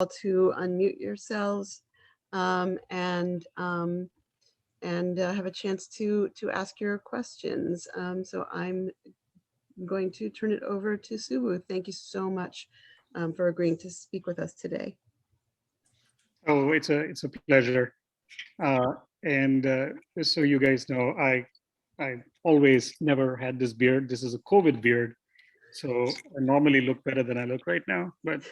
to unmute yourselves and have a chance to ask your questions. So I'm going to turn it over to Subbu. Thank you so much for agreeing to speak with us today. Oh, it's a pleasure. Uh, and just so you guys know, I always never had this beard. This is a COVID beard, so I normally look better than I look right now. But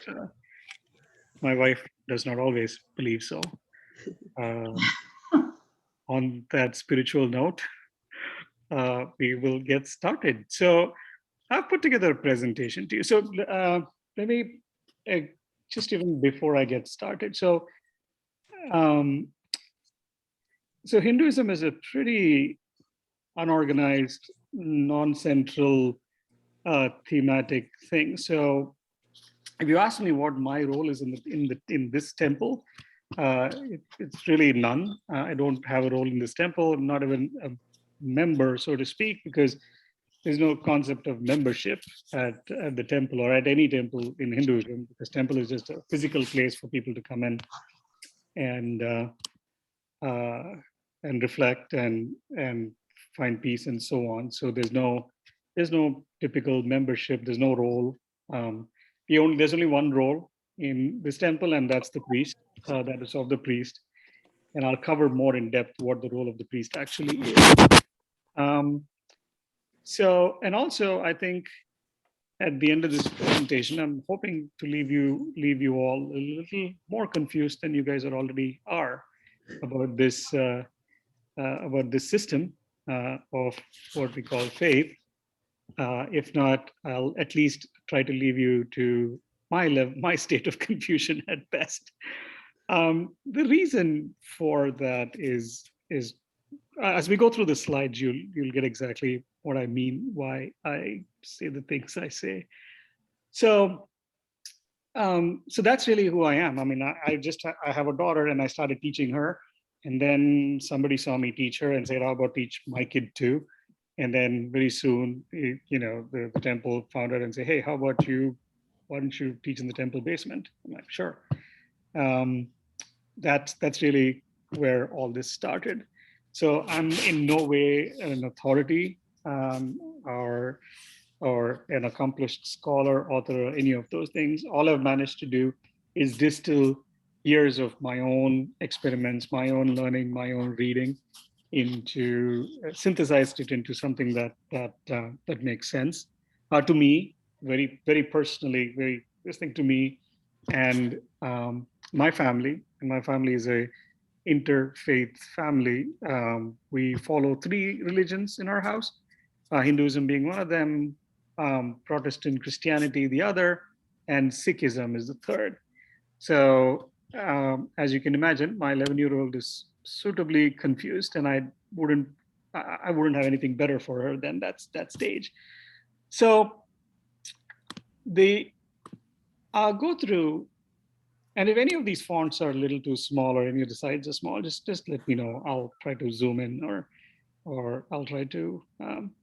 my wife does not always believe so. Uh, on that spiritual note, we will get started. So I've put together a presentation to you. So let me uh, just even before I get started. Um, so Hinduism is a pretty unorganized, non-central thematic thing. So if you ask me what my role is in this temple, it's really none. I don't have a role in this temple. I'm not even a member, so to speak, because there's no concept of membership at the temple or at any temple in Hinduism, because temple is just a physical place for people to come in and uh, reflect and find peace and so on. So there's no typical membership. There's no role. Um, there's only one role in this temple, and that's the priest. That is of the priest, and I'll cover more in depth what the role of the priest actually is. Um, and also, I think at the end of this presentation, I'm hoping to leave you all a little more confused than you guys already are about this system of what we call faith. If not, I'll at least try to leave you to my state of confusion at best. The reason for that is as we go through the slides, you'll get exactly what I mean, why I say the things I say. So so that's really who I am. I mean, I have a daughter, and I started teaching her, and then somebody saw me teach her and said, "How about teach my kid too?" And then very soon, the temple found out and say, "Hey, how about you? Why don't you teach in the temple basement?" I'm like, "Sure." Um, that's really where all this started. So I'm in no way an authority or an accomplished scholar, author, or any of those things. All I've managed to do is distill years of my own experiments, my own learning, my own reading into synthesized it into something that makes sense to me, very very personally, very distinct to me and my family. And my family is a interfaith family. We follow three religions in our house, Hinduism being one of them, Protestant Christianity the other, and Sikhism is the third. So, as you can imagine, my 11-year-old is suitably confused, and wouldn't I wouldn't have anything better for her than that stage. So the I'll go through, and if any of these fonts are a little too small or any of the sides are small, just let me know. I'll try to zoom in or I'll try to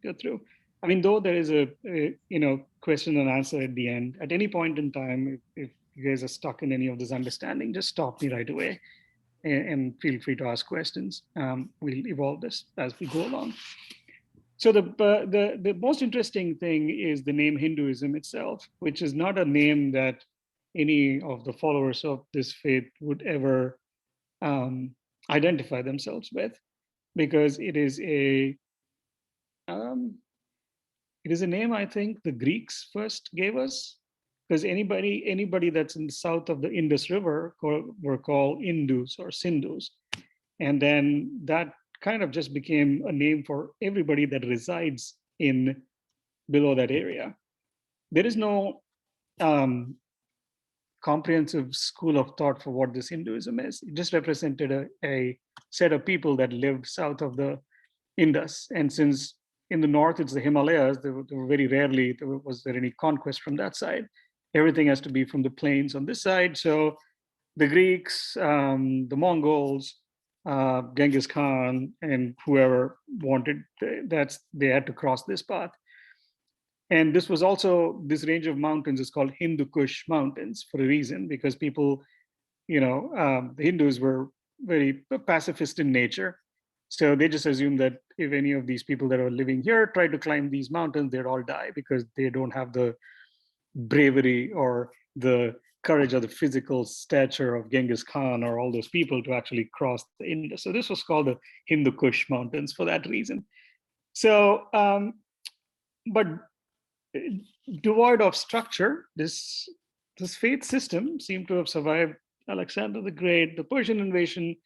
go through. I mean, though there is a question and answer at the end. At any point in time, if you guys are stuck in any of this understanding, just stop me right away and feel free to ask questions. We'll evolve this as we go along. So the most interesting thing is the name Hinduism itself, which is not a name that any of the followers of this faith would ever um, identify themselves with, because um, it is a name I think the Greeks first gave us, because anybody that's in the south of the Indus River were called Indus or Sindhus, and then that kind of just became a name for everybody that resides in below that area. There is no um, comprehensive school of thought for what this Hinduism is. It just represented a set of people that lived south of the Indus. And since in the north it's the Himalayas, there were very rarely was there any conquest from that side. Everything has to be from the plains on this side. So the Greeks, the Mongols, Genghis Khan, and whoever wanted, they had to cross this path. And this was also, this range of mountains is called Hindu Kush mountains for a reason, because people, the Hindus were very pacifist in nature. So they just assumed that if any of these people that are living here tried to climb these mountains, they'd all die because they don't have the bravery or the courage or the physical stature of Genghis Khan or all those people to actually cross the Indus. So this was called the Hindu Kush mountains for that reason. So, but devoid of structure, this faith system seemed to have survived Alexander the Great, the Persian invasion,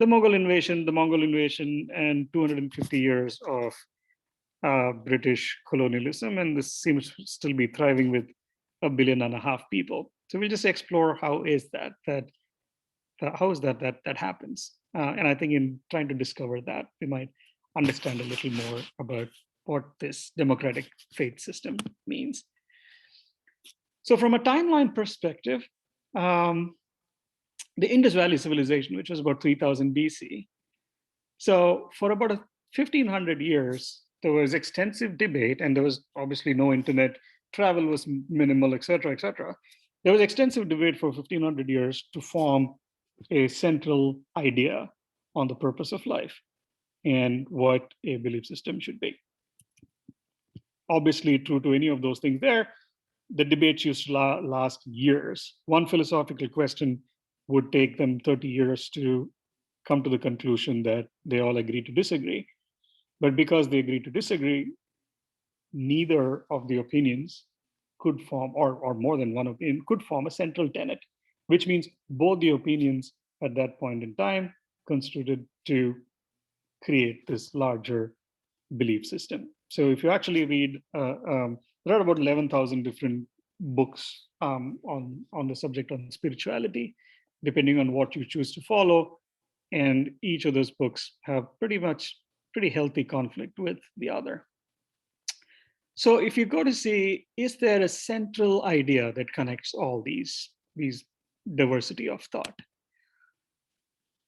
the Mongol invasion, and 250 years of British colonialism, and this seems to still be thriving with 1.5 billion people. So we'll just explore how is that happens, and I think in trying to discover that, we might understand a little more about what this democratic faith system means. So from a timeline perspective, the Indus Valley civilization, which was about 3000 BC. So for about 1500 years, there was extensive debate, and there was obviously no internet, travel was minimal, et cetera, et cetera. There was extensive debate for 1500 years to form a central idea on the purpose of life and what a belief system should be. Obviously, true to any of those things there, the debates used to last years. One philosophical question would take them 30 years to come to the conclusion that they all agree to disagree. But because they agree to disagree, neither of the opinions could form, or more than one opinion, could form a central tenet, which means both the opinions at that point in time constituted to create this larger belief system. So if you actually read, there are about 11,000 different books on the subject on spirituality, depending on what you choose to follow. And each of those books have pretty healthy conflict with the other. So if you go to see, is there a central idea that connects all these diversity of thought?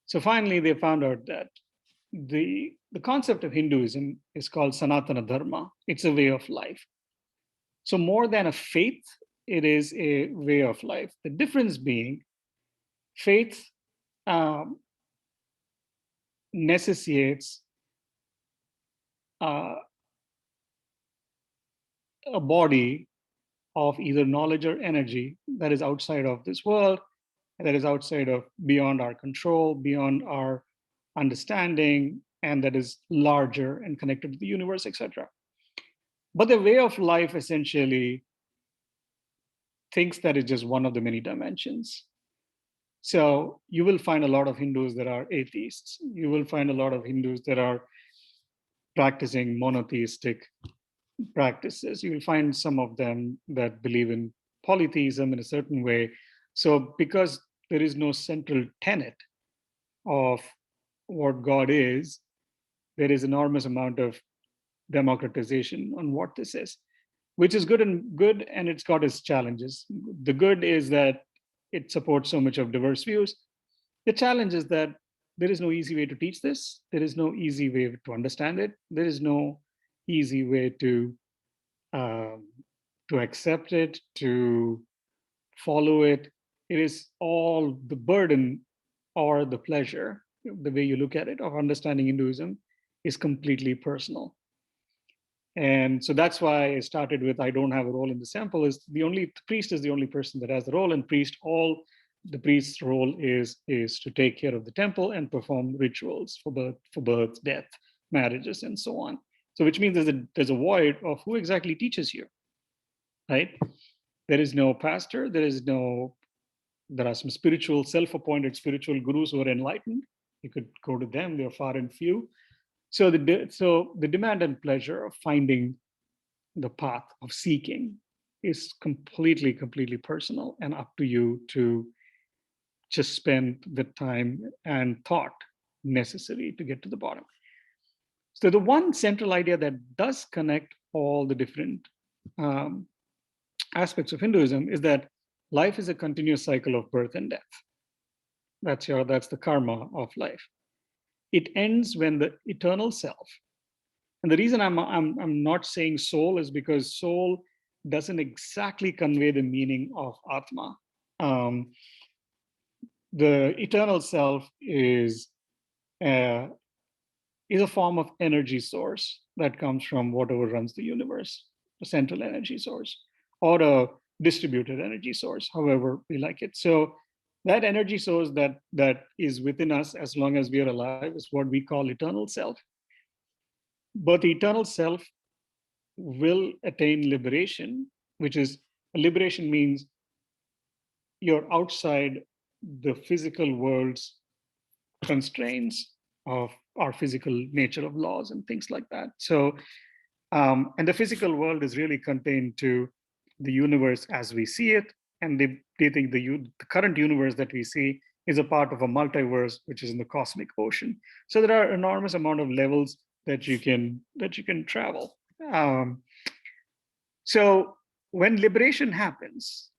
So finally, they found out that the concept of Hinduism is called Sanatana Dharma. It's a way of life. So more than a faith, it is a way of life. The difference being, faith necessitates a body of either knowledge or energy that is outside of this world, that is outside of, beyond our control, beyond our understanding, and that is larger and connected to the universe, etc. But the way of life essentially thinks that it's just one of the many dimensions. So you will find a lot of Hindus that are atheists. You will find a lot of Hindus that are practicing monotheistic practices. You will find some of them that believe in polytheism in a certain way. So because there is no central tenet of what God is, there is enormous amount of democratization on what this is, which is good, and it's got its challenges. The good is that it supports so much of diverse views. The challenge is that there is no easy way to teach this. There is no easy way to understand it. There is no easy way to accept it, to follow it. It is all the burden or the pleasure, the way you look at it, of understanding Hinduism is completely personal. And so that's why I started with, I don't have a role in the sample, is the priest is the only person that has the role, and the priest's role is to take care of the temple and perform rituals for birth, death, marriages, and so on. So which means there's a void of who exactly teaches you, right? There is no pastor, there are some self-appointed spiritual gurus who are enlightened. You could go to them, they're far and few. So the demand and pleasure of finding the path of seeking is completely personal, and up to you to just spend the time and thought necessary to get to the bottom. So the one central idea that does connect all the different aspects of Hinduism is that life is a continuous cycle of birth and death. That's the karma of life. It ends when the eternal self, And the reason I'm not saying soul is because soul doesn't exactly convey the meaning of Atma. Um, the eternal self uh, is a form of energy source that comes from whatever runs the universe, a central energy source, or a distributed energy source, however we like it. So that energy source that is within us as long as we are alive is what we call eternal self. But the eternal self will attain liberation, which is liberation means you're outside the physical world's constraints of our physical nature of laws and things like that. So, and the physical world is really contained to the universe as we see it. And they think the current universe that we see is a part of a multiverse, which is in the cosmic ocean. So there are enormous amount of levels that you can travel. So when liberation happens,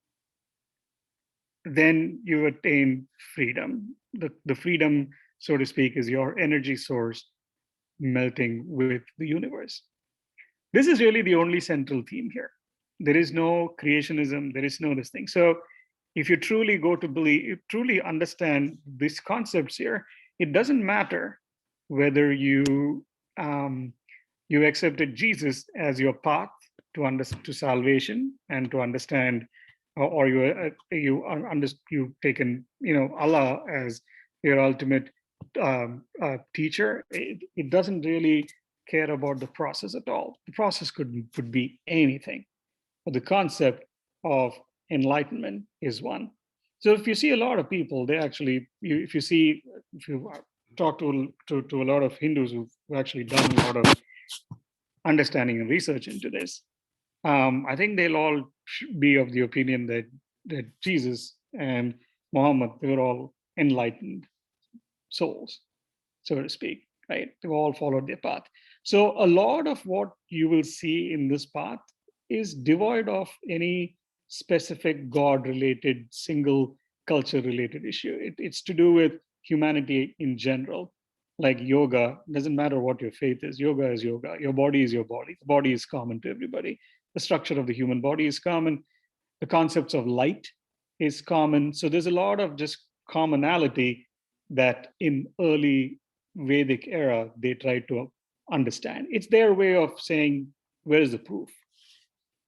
then you attain freedom. The freedom, so to speak, is your energy source melting with the universe. This is really the only central theme here. There is no creationism, there is no this thing. So if you truly go to believe, truly understand these concepts here, it doesn't matter whether um, you accepted Jesus as your path to salvation and to understand, or you've taken Allah as your ultimate teacher. It doesn't really care about the process at all. The process could be anything, but the concept of enlightenment is one. So if you see a lot of people, they actually, if you talk to a lot of Hindus who've actually done a lot of understanding and research into this, I think they'll all be of the opinion that Jesus and Muhammad, they were all enlightened souls, so to speak, right? They've all followed their path. So a lot of what you will see in this path is devoid of any specific God-related, single culture-related issue. It's to do with humanity in general. Like yoga, doesn't matter what your faith is. Yoga is yoga. Your body is your body. The body is common to everybody. The structure of the human body is common. The concepts of light is common. So there's a lot of just commonality that in early Vedic era they tried to understand. It's their way of saying, where is the proof?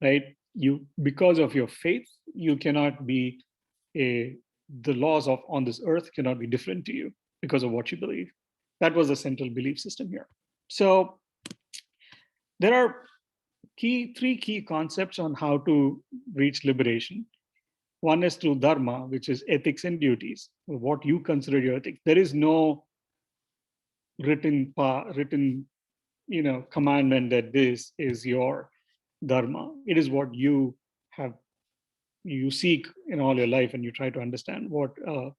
Right? You, because of your faith, you cannot be the laws of on this earth cannot be different to you because of what you believe. That was the central belief system here. So there are three key concepts on how to reach liberation. One is through dharma, which is ethics and duties, what you consider your ethics. There is no written commandment that this is your dharma. It is what have you seek in all your life, and you try to understand what a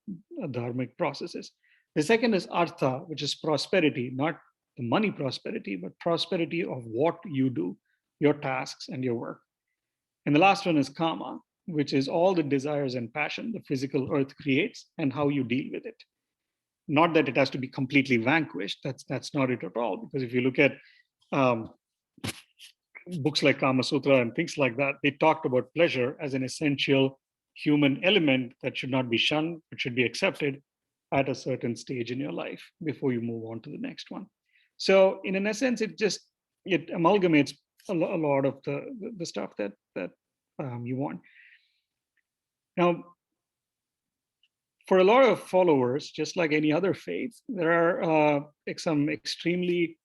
dharmic process is. The second is artha, which is prosperity, not the money prosperity, but prosperity of what you do, your tasks and your work. And the last one is kama, which is all the desires and passion the physical earth creates and how you deal with it. Not that it has to be completely vanquished. That's not it at all. Because if you look at um, books like Kama Sutra and things like that, they talked about pleasure as an essential human element that should not be shunned, but should be accepted at a certain stage in your life before you move on to the next one. So, in a sense, it amalgamates a lot of the stuff that you want. Now, for a lot of followers, just like any other faith, there are some extremely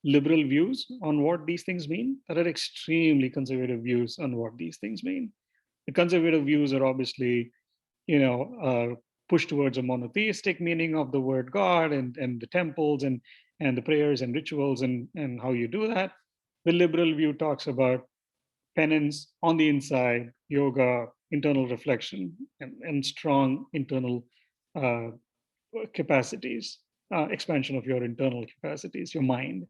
liberal views on what these things mean. There are extremely conservative views on what these things mean. The conservative views are obviously, push towards a monotheistic meaning of the word God and the temples and the prayers and rituals and how you do that. The liberal view talks about penance on the inside, yoga, internal reflection, and strong internal uh, capacities, expansion of your internal capacities, your mind,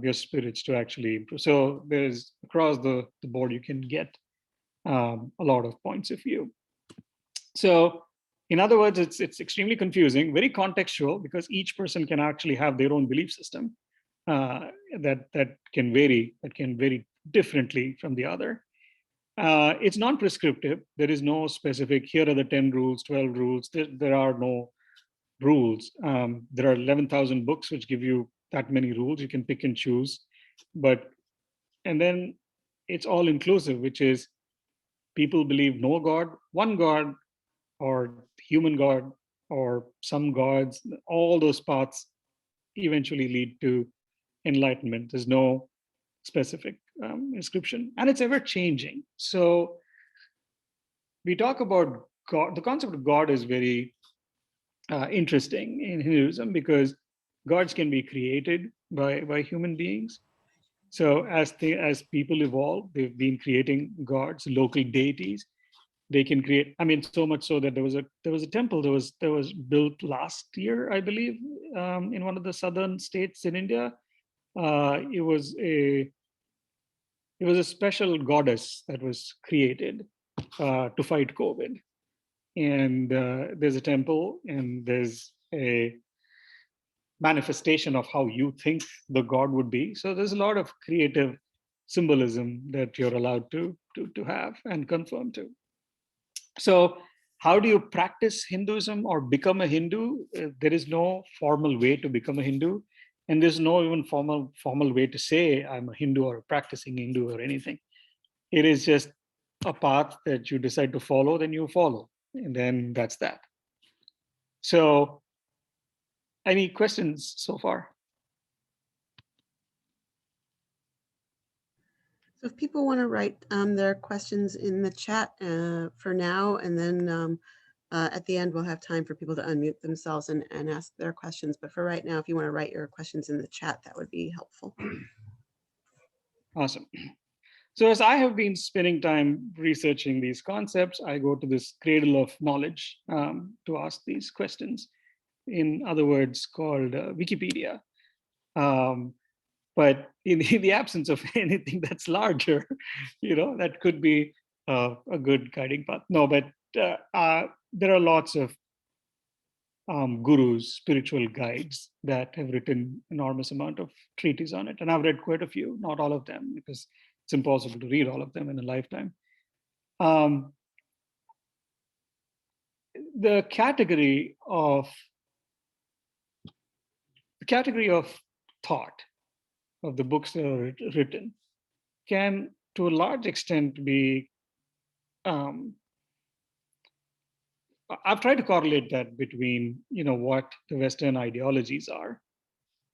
your spirits to actually improve. So there's across the board, you can get a lot of points of view. So in other words, it's extremely confusing, very contextual, because each person can actually have their own belief system. that can vary differently from the other. It's non-prescriptive. There is no specific, here are the 10 rules, 12 rules. There are no rules. There are 11,000 books which give you that many rules. You can pick and choose. And then it's all inclusive, which is people believe no God, one God, or human God, or some gods. All those paths eventually lead to enlightenment. There's no specific inscription, and it's ever changing. So we talk about God. The concept of God is very interesting in Hinduism because gods can be created by human beings. So as people evolve, they've been creating gods, local deities. They can create. I mean, so much so that there was a temple that was built last year, I believe, in one of the southern states in India. It was a special goddess that was created to fight COVID. And there's a temple, and there's a manifestation of how you think the god would be. So there's a lot of creative symbolism that you're allowed to have and conform to. So how do you practice Hinduism or become a Hindu? There is no formal way to become a Hindu, and there's no even formal way to say I'm a Hindu or a practicing Hindu or anything. It is just a path that you decide to follow, then you follow, and then that's that. So any questions so far? So if people want to write their questions in the chat for now, and then at the end, we'll have time for people to unmute themselves and ask their questions. But for right now, if you want to write your questions in the chat, that would be helpful. Awesome. So as I have been spending time researching these concepts, I go to this cradle of knowledge to ask these questions. In other words, called Wikipedia. But in the absence of anything that's larger, that could be a good guiding path. No, but there are lots of gurus, spiritual guides that have written enormous amount of treatises on it. And I've read quite a few, not all of them, because it's impossible to read all of them in a lifetime. The category of thought of the books that are written can, to a large extent, be I've tried to correlate that between what the Western ideologies are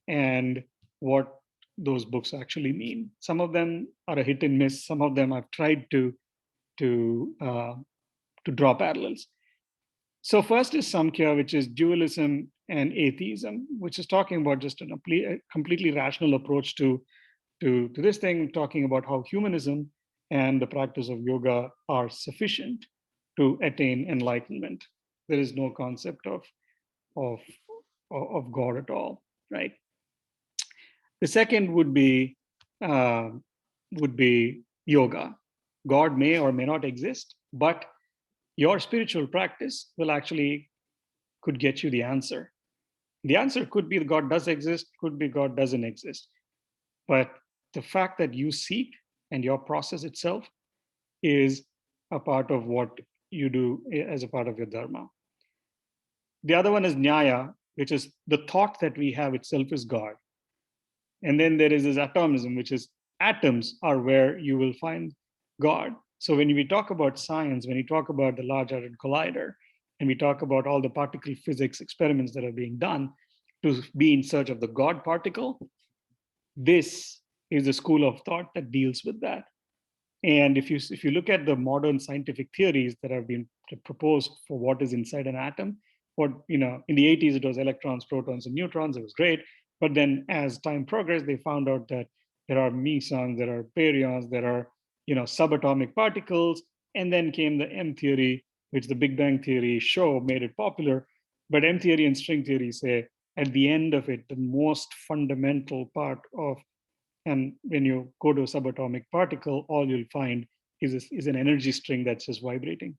and what those books actually mean. Some of them are a hit and miss. Some of them I've tried to draw parallels. So first is Samkhya, which is dualism and atheism, which is talking about just a completely rational approach to this thing, talking about how humanism and the practice of yoga are sufficient to attain enlightenment. There is no concept of God at all, right? The second would be yoga. God may or may not exist, but your spiritual practice could get you the answer. The answer could be God does exist, could be God doesn't exist. But the fact that you seek and your process itself is a part of what you do as a part of your dharma. The other one is Nyaya, which is the thought that we have itself is God. And then there is this atomism, which is atoms are where you will find God. So when we talk about science, when we talk about the Large Hadron Collider, and we talk about all the particle physics experiments that are being done to be in search of the God particle, this is a school of thought that deals with that. And if you look at the modern scientific theories that have been proposed for what is inside an atom, in the 80s it was electrons, protons, and neutrons. It was great, but then as time progressed, they found out that there are mesons, there are baryons, there are subatomic particles, and then came the M theory, which the Big Bang theory made it popular. But M theory and string theory say at the end of it, the most fundamental part of, and when you go to a subatomic particle, all you'll find is an energy string that's just vibrating.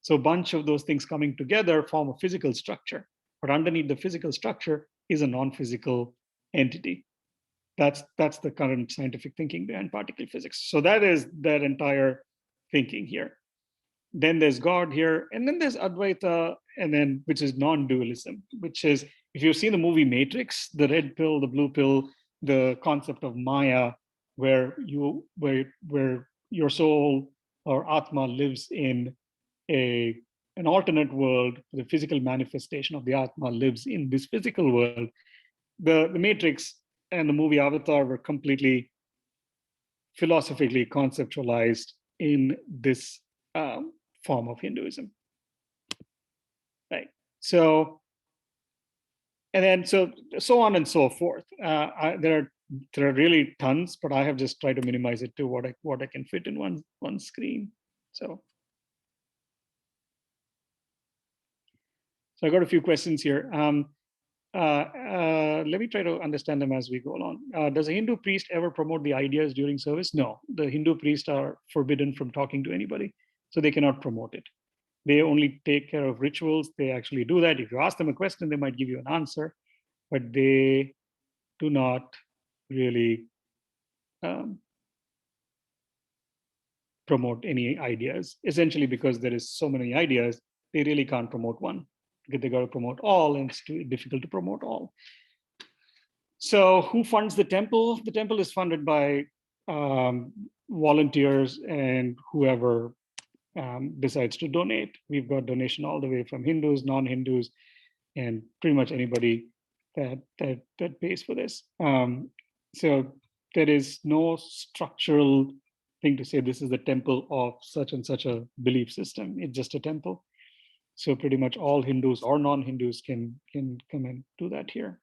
So a bunch of those things coming together form a physical structure. But underneath the physical structure is a non-physical entity. That's the current scientific thinking behind particle physics. So that is their entire thinking here. Then there's God here, and then there's Advaita, and then which is non-dualism, which is, if you've seen the movie Matrix, the red pill, the blue pill, the concept of Maya, where your soul or Atma lives in an alternate world, the physical manifestation of the Atma lives in this physical world. The Matrix and the movie Avatar were completely philosophically conceptualized in this form of Hinduism, right? So, and then so on and so forth. There are really tons, but I have just tried to minimize it to what I can fit in one screen. So I got a few questions here. Let me try to understand them as we go along. Does a Hindu priest ever promote the ideas during service? No, the Hindu priests are forbidden from talking to anybody, so they cannot promote it. They only take care of rituals. They actually do that. If you ask them a question, they might give you an answer, but they do not really promote any ideas, essentially because there is so many ideas, they really can't promote one, because they got to promote all, and it's too difficult to promote all. So who funds the temple? The temple is funded by volunteers and whoever decides to donate. We've got donation all the way from Hindus, non-Hindus, and pretty much anybody that pays for this. So there is no structural thing to say this is the temple of such and such a belief system. It's just a temple. So pretty much all Hindus or non-Hindus can come and do that here.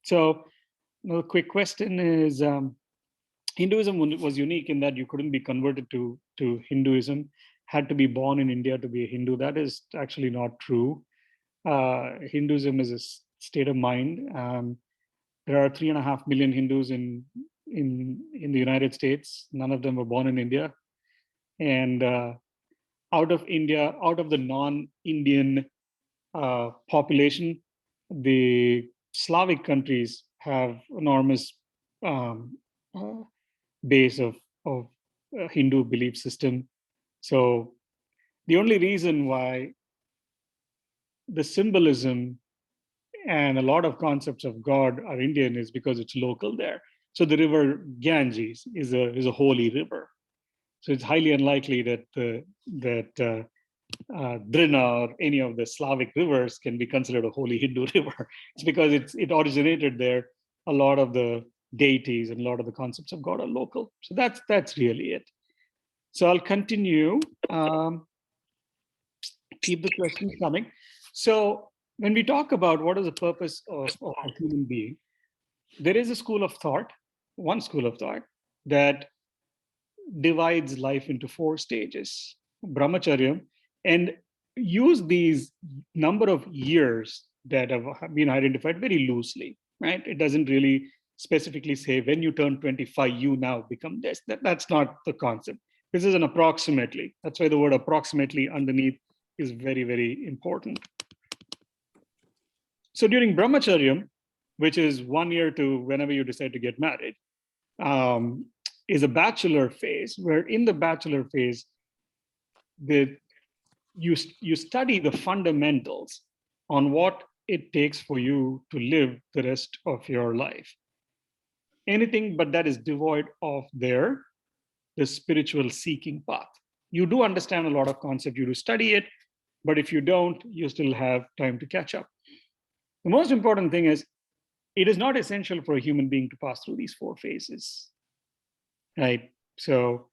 So another quick question is, Hinduism was unique in that you couldn't be converted to Hinduism, had to be born in India to be a Hindu. That is actually not true. Hinduism is a state of mind. There are 3.5 million Hindus in the United States. None of them were born in India. And out of India, out of the non-Indian population, the Slavic countries have enormous base of Hindu belief system. So the only reason why the symbolism and a lot of concepts of God are Indian is because it's local there. So the river Ganges is a holy river. So it's highly unlikely that Drina or any of the Slavic rivers can be considered a holy Hindu river. It's because it originated there. A lot of the deities and a lot of the concepts of God are local. So that's really it. So I'll continue. Keep the questions coming. So when we talk about what is the purpose of a human being, there is a school of thought, one school of thought, that divides life into 4 stages, Brahmacharyam, and use these number of years that have been identified very loosely, right? It doesn't really specifically say when you turn 25, you now become this. That's not the concept. This is an approximately. That's why the word approximately underneath is very, very important. So during Brahmacharyam, which is 1 year to whenever you decide to get married, is a bachelor phase, where in the bachelor phase, you study the fundamentals on what it takes for you to live the rest of your life. Anything but that is devoid of the spiritual seeking path. You do understand a lot of concept, you do study it, but if you don't, you still have time to catch up. The most important thing is, it is not essential for a human being to pass through these 4 phases, right? So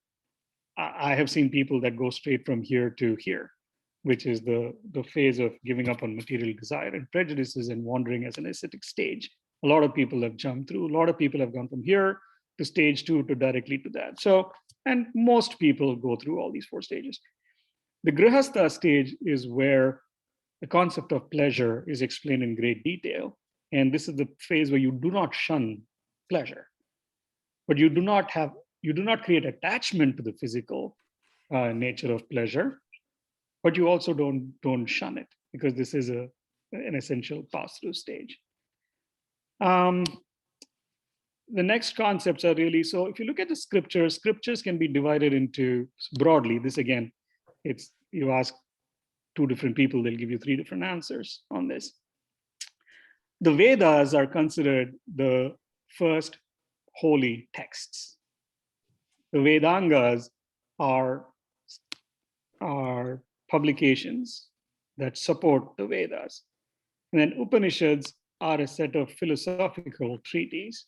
I have seen people that go straight from here to here, which is the phase of giving up on material desire and prejudices and wandering as an ascetic stage. A lot of people have jumped through. A lot of people have gone from here to stage 2 to directly to that. So, and most people go through all these 4 stages. The Grihastha stage is where the concept of pleasure is explained in great detail. And this is the phase where you do not shun pleasure, but you do not create attachment to the physical nature of pleasure, but you also don't shun it, because this is an essential pass-through stage. the next concepts are really, so if you look at the scriptures, scriptures can be divided into broadly. This again, it's you ask two different people, they'll give you three different answers on this. The Vedas are considered the first holy texts. The Vedangas are publications that support the Vedas. And then Upanishads are a set of philosophical treatises.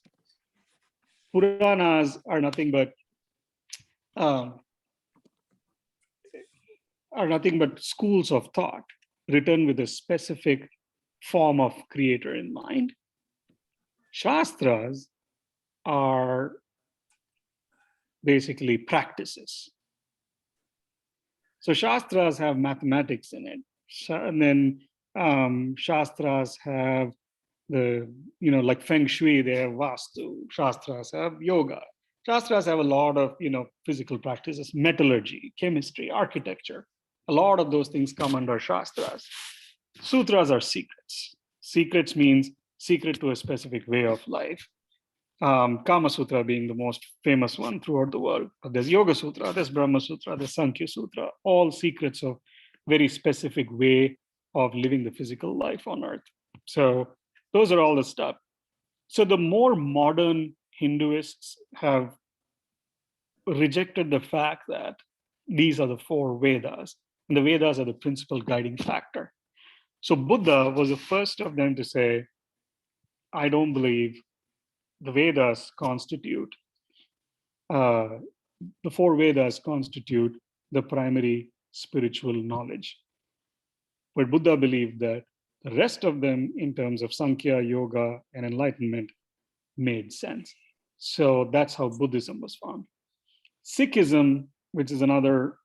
Puranas are nothing but schools of thought written with a specific form of creator in mind. Shastras are basically practices. So Shastras have mathematics in it. And then Shastras have like Feng Shui, they have Vastu. Shastras have yoga. Shastras have a lot of, physical practices, metallurgy, chemistry, architecture. A lot of those things come under Shastras. Sutras are secrets. Secrets means secret to a specific way of life. Kama Sutra being the most famous one throughout the world. But there's Yoga Sutra, there's Brahma Sutra, there's Samkhya Sutra, all secrets of very specific way of living the physical life on earth. So those are all the stuff. So the more modern Hinduists have rejected the fact that these are the four Vedas, and the Vedas are the principal guiding factor. So Buddha was the first of them to say, I don't believe the Vedas constitute, the four Vedas constitute the primary spiritual knowledge. But Buddha believed that the rest of them, in terms of Sankhya, Yoga, and enlightenment, made sense. So that's how Buddhism was formed. Sikhism, which is another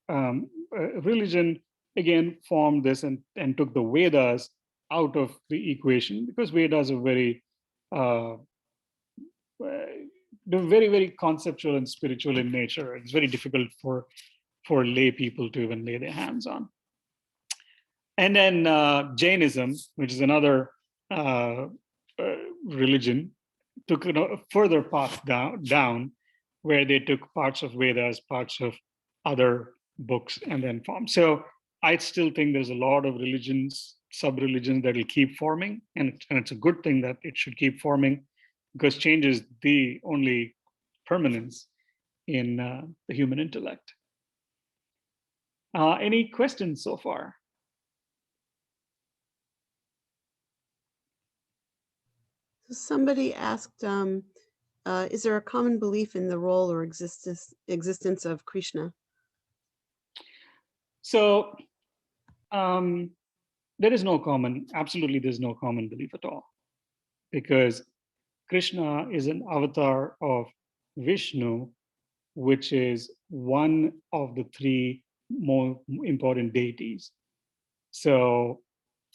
religion, again formed this and took the Vedas out of the equation, because Vedas are very, very conceptual and spiritual in nature. It's very difficult for lay people to even lay their hands on. And then Jainism, which is another religion, took a further path down, where they took parts of Vedas, parts of other books, and then formed. So I still think there's a lot of religions, sub-religions that will keep forming, and it's a good thing that it should keep forming, because change is the only permanence in the human intellect. Any questions so far? Somebody asked, is there a common belief in the role or existence of Krishna? So there is no common, absolutely there's no common belief at all, because Krishna is an avatar of Vishnu, which is one of the three more important deities. So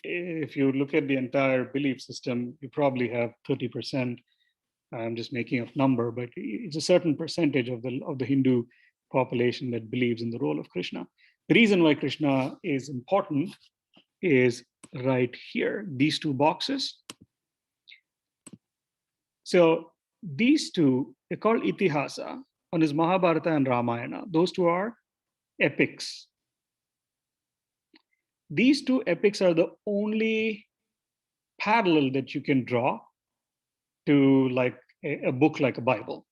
if you look at the entire belief system, you probably have 30%. I'm just making up number, but it's a certain percentage of the Hindu population that believes in the role of Krishna. The reason why Krishna is important is right here, these two boxes. So these two, they're called Itihasa. One is Mahabharata and Ramayana. Those two are epics. These two epics are the only parallel that you can draw to like a book like a Bible,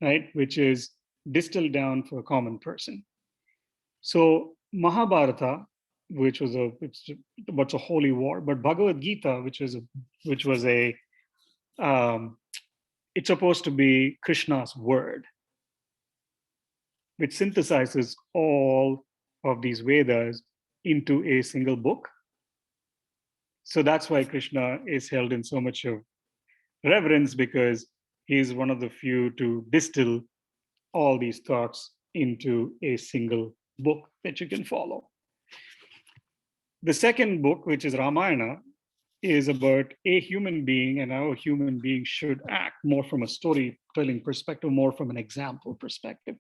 right? Which is distilled down for a common person. So Mahabharata, which was a holy war, but Bhagavad Gita, which was a it's supposed to be Krishna's word, which synthesizes all of these Vedas into a single book. So that's why Krishna is held in so much of reverence, because he is one of the few to distill all these thoughts into a single book that you can follow. The second book, which is Ramayana, is about a human being and how a human being should act, more from a storytelling perspective, more from an example perspective.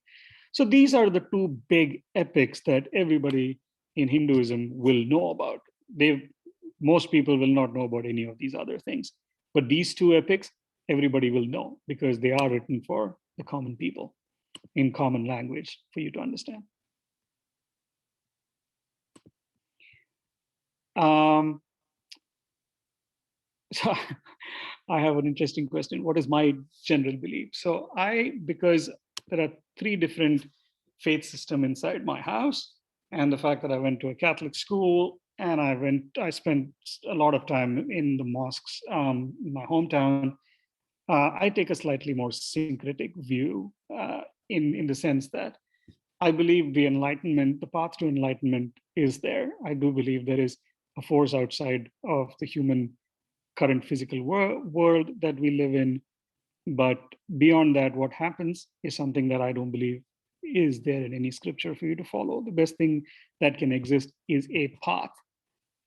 So these are the two big epics that everybody in Hinduism will know about. Most people will not know about any of these other things. But these two epics everybody will know because they are written for the common people in common language for you to understand. Um, so I have an interesting question. What is my general belief? So because there are three different faith systems inside my house, and the fact that I went to a Catholic school and I spent a lot of time in the mosques in my hometown. I take a slightly more syncretic view in the sense that I believe the enlightenment, the path to enlightenment is there. I do believe there is a force outside of the human current physical world that we live in. But beyond that, what happens is something that I don't believe is there in any scripture for you to follow. The best thing that can exist is a path.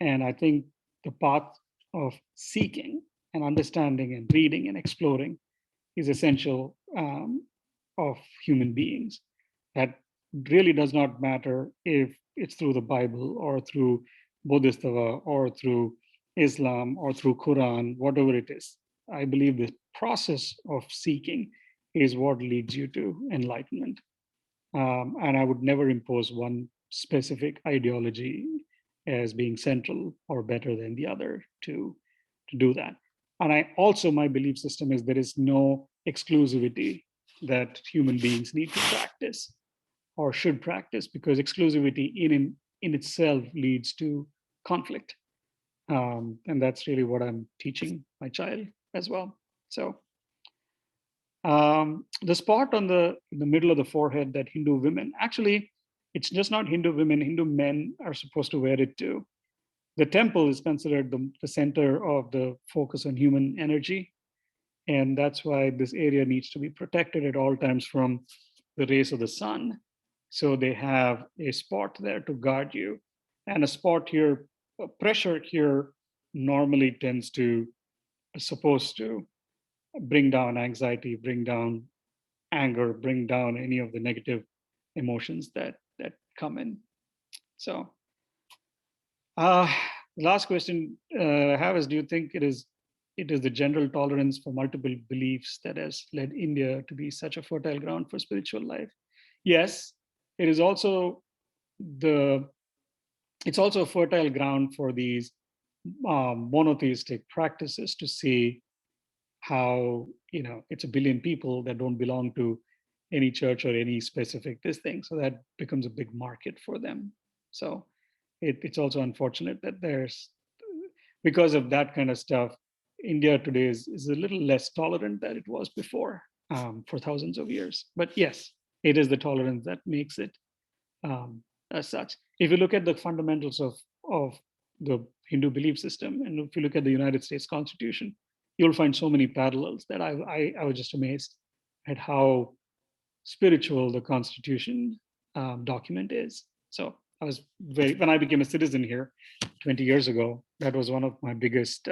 And I think the path of seeking and understanding and reading and exploring is essential of human beings. That really does not matter if it's through the Bible or through Bodhisattva or through Islam or through Quran, whatever it is. I believe the process of seeking is what leads you to enlightenment. And I would never impose one specific ideology as being central or better than the other to do that. And I also, my belief system is there is no exclusivity that human beings need to practice or should practice, because exclusivity in itself leads to conflict. And that's really what I'm teaching my child as well. So the spot on in the middle of the forehead that Hindu women, actually, it's just not Hindu women, Hindu men are supposed to wear it too. The temple is considered the center of the focus on human energy. And that's why this area needs to be protected at all times from the rays of the sun. So they have a spot there to guard you. And a spot here, pressure here normally tends to, supposed to bring down anxiety, bring down anger, bring down any of the negative emotions that come in. So uh, last question I have is, do you think it is the general tolerance for multiple beliefs that has led India to be such a fertile ground for spiritual life? Yes, it is also the it's also a fertile ground for these monotheistic practices to see how, it's a billion people that don't belong to any church or any specific this thing. So that becomes a big market for them. So it's also unfortunate that because of that kind of stuff, India today is a little less tolerant than it was before for thousands of years. But yes, it is the tolerance that makes it um, as such. If you look at the fundamentals of the Hindu belief system, and if you look at the United States Constitution, you'll find so many parallels that I was just amazed at how spiritual the Constitution document is. So when I became a citizen here 20 years ago, that was one of my biggest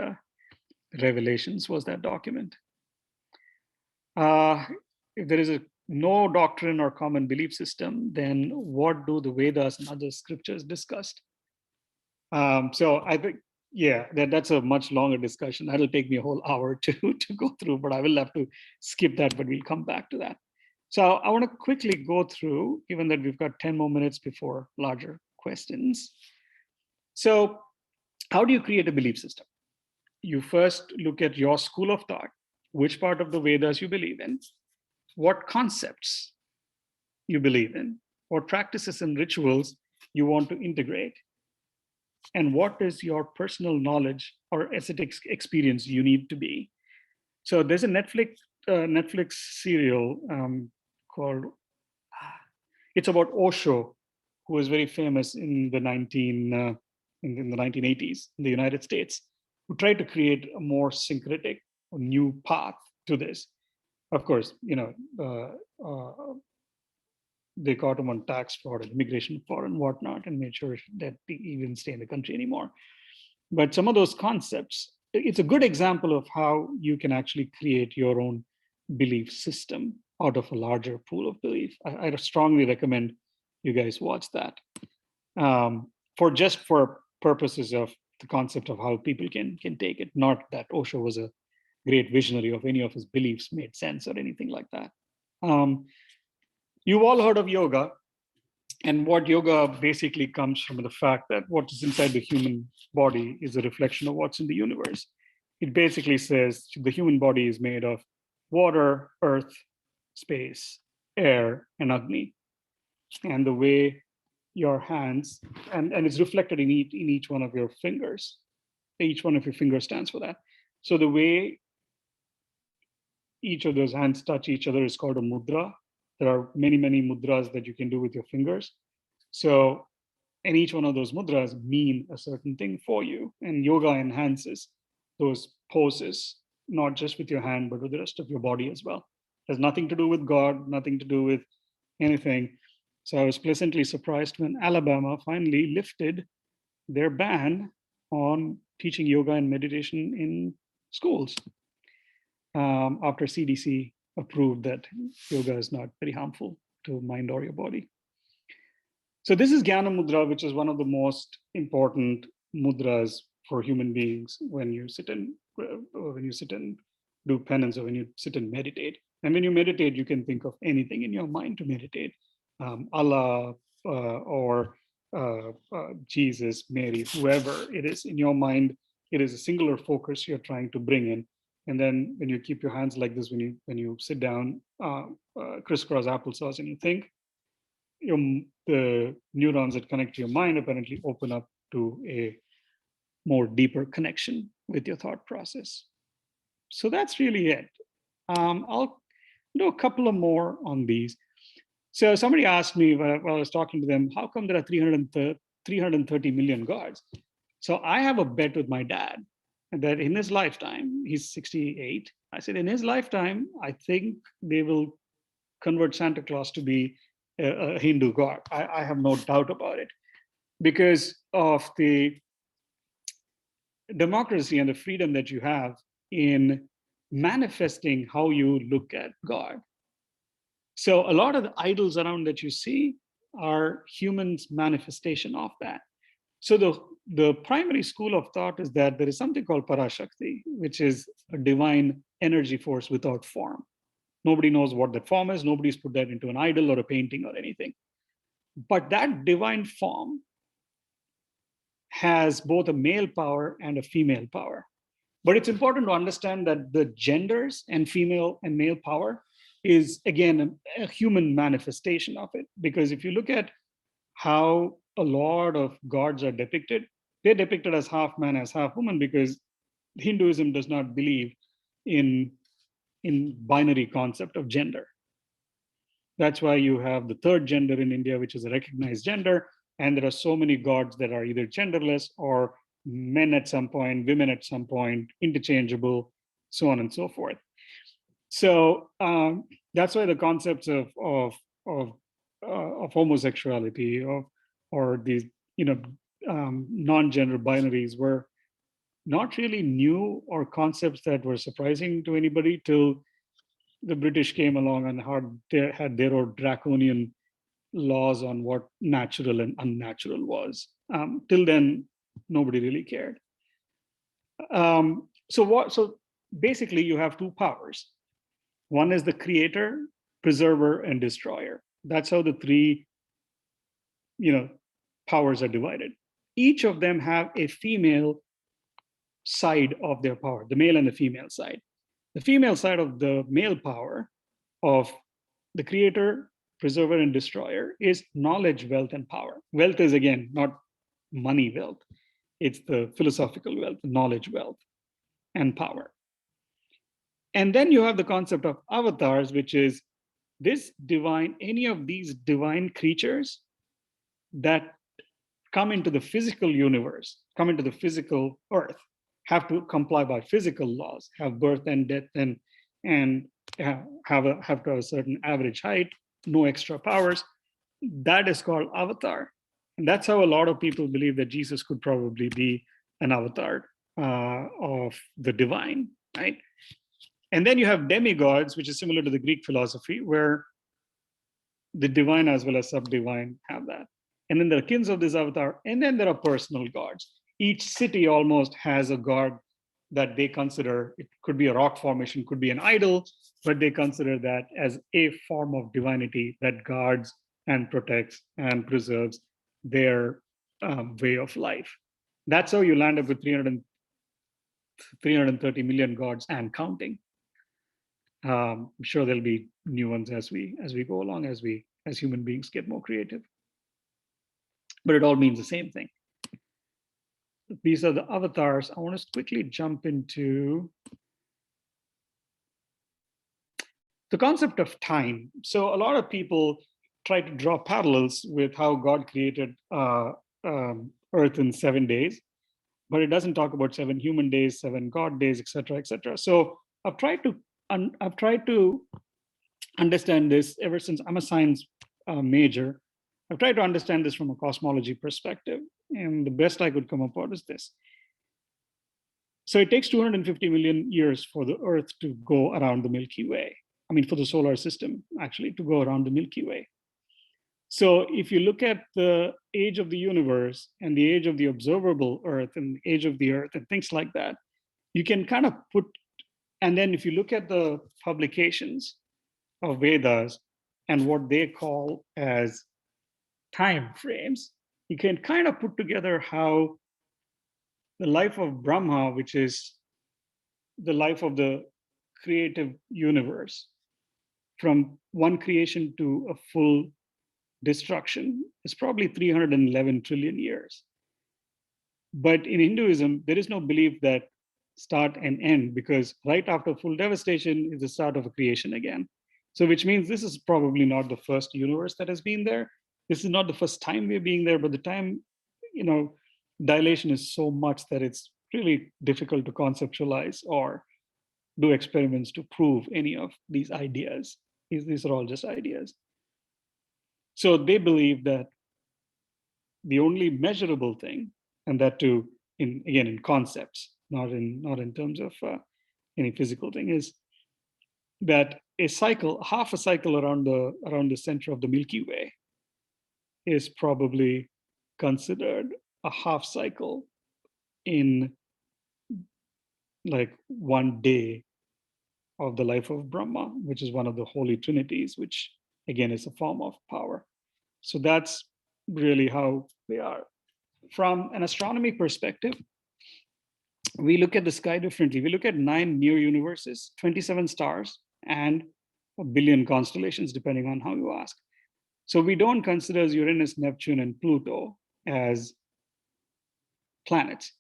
revelations was that document. If there is no doctrine or common belief system, then what do the Vedas and other scriptures discuss? So I think, yeah, that's a much longer discussion. That'll take me a whole hour to go through, but I will have to skip that, but we'll come back to that. So I want to quickly go through, given that we've got 10 more minutes before larger questions. So how do you create a belief system? You first look at your school of thought, which part of the Vedas you believe in, what concepts you believe in, what practices and rituals you want to integrate, and what is your personal knowledge or aesthetic experience you need to be. So there's a Netflix serial called, it's about Osho, who was very famous in the 1980s in the United States, who tried to create a more syncretic, a new path to this. Of course, they caught him on tax fraud and immigration fraud and whatnot, and made sure that he didn't stay in the country anymore. But some of those concepts, it's a good example of how you can actually create your own belief system out of a larger pool of belief. I strongly recommend you guys watch that for purposes of the concept of how people can take it. Not that Osho was a great visionary of any of his beliefs made sense or anything like that. You've all heard of yoga, and what yoga basically comes from the fact that what is inside the human body is a reflection of what's in the universe. It basically says the human body is made of water, earth, space, air, and Agni. And the way your hands, and it's reflected in each one of your fingers. Each one of your fingers stands for that. So the way each of those hands touch each other is called a mudra. There are many, many mudras that you can do with your fingers. So, and each one of those mudras mean a certain thing for you. And yoga enhances those poses, not just with your hand, but with the rest of your body as well. It has nothing to do with God, nothing to do with anything. So I was pleasantly surprised when Alabama finally lifted their ban on teaching yoga and meditation in schools after CDC approved that yoga is not very harmful to mind or your body. So this is Jnana Mudra, which is one of the most important mudras for human beings when you sit and do penance, or when you sit and meditate. And when you meditate, you can think of anything in your mind to meditate. Allah or Jesus, Mary, whoever it is in your mind, it is a singular focus you're trying to bring in. And then when you keep your hands like this, when you sit down, crisscross applesauce, and you think, the neurons that connect to your mind apparently open up to a more deeper connection with your thought process. So that's really it. I'll do a couple of more on these. So somebody asked me while I was talking to them, how come there are 330 million gods? So I have a bet with my dad that in his lifetime, he's 68. I said, in his lifetime, I think they will convert Santa Claus to be a Hindu god. I have no doubt about it, because of the democracy and the freedom that you have in manifesting how you look at God. So a lot of the idols around that you see are humans' manifestation of that. So the primary school of thought is that there is something called Parashakti, which is a divine energy force without form. Nobody knows what that form is. Nobody's put that into an idol or a painting or anything. But that divine form has both a male power and a female power. But it's important to understand that the genders and female and male power is, again, a human manifestation of it. Because if you look at how a lot of gods are depicted, they're depicted as half man, as half woman, because Hinduism does not believe in binary concept of gender. That's why you have the third gender in India, which is a recognized gender. And there are so many gods that are either genderless or men at some point, women at some point, interchangeable, so on and so forth. So that's why the concepts of homosexuality, or these non-gender binaries were not really new or concepts that were surprising to anybody till the British came along and had their own draconian laws on what natural and unnatural was. Till then, nobody really cared. So basically, you have two powers. One is the creator, preserver, and destroyer. That's how the three, powers are divided. Each of them have a female side of their power, the male and the female side. The female side of the male power of the creator, preserver, and destroyer is knowledge, wealth, and power. Wealth is, again, not money wealth. It's the philosophical wealth, knowledge wealth, and power. And then you have the concept of avatars, which is any of these divine creatures that come into the physical universe, come into the physical earth, have to comply by physical laws, have birth and death, and have to have a certain average height, no extra powers. That is called avatar. And that's how a lot of people believe that Jesus could probably be an avatar of the divine, right? And then you have demigods, which is similar to the Greek philosophy, where the divine as well as sub-divine have that. And then there are kins of this avatar, and then there are personal gods. Each city almost has a god that they consider, it could be a rock formation, could be an idol, but they consider that as a form of divinity that guards and protects and preserves their way of life. That's how you land up with 330 million gods and counting. I'm sure there'll be new ones as we go along, as human beings get more creative. But it all means the same thing. These are the avatars. I want to quickly jump into the concept of time. So a lot of people try to draw parallels with how God created Earth in 7 days, but it doesn't talk about 7 human days, 7 God days, etc., etc. So I've tried to understand this ever since I'm a science major. I've tried to understand this from a cosmology perspective, and the best I could come up with is this. So it takes 250 million years for the Earth to go around the Milky Way. I mean, for the solar system, actually, to go around the Milky Way. So if you look at the age of the universe and the age of the observable Earth and the age of the Earth and things like that, you can kind of put, and then if you look at the publications of Vedas and what they call as time frames, you can kind of put together how the life of Brahma, which is the life of the creative universe, from one creation to a full destruction, is probably 311 trillion years. But in Hinduism, there is no belief that start and end, because right after full devastation is the start of a creation again. So which means this is probably not the first universe that has been there. This is not the first time we're being there, but the time, dilation is so much that it's really difficult to conceptualize or do experiments to prove any of these ideas. These are all just ideas. So they believe that the only measurable thing, and that too, in concepts, not in terms of any physical thing, is that half a cycle around the center of the Milky Way is probably considered a half cycle in like 1 day of the life of Brahma, which is one of the holy trinities, which again is a form of power. So that's really how they are. From an astronomy perspective, we look at the sky differently. We look at 9 near universes, 27 stars, and a billion constellations, depending on how you ask. So we don't consider Uranus, Neptune, and Pluto as planets,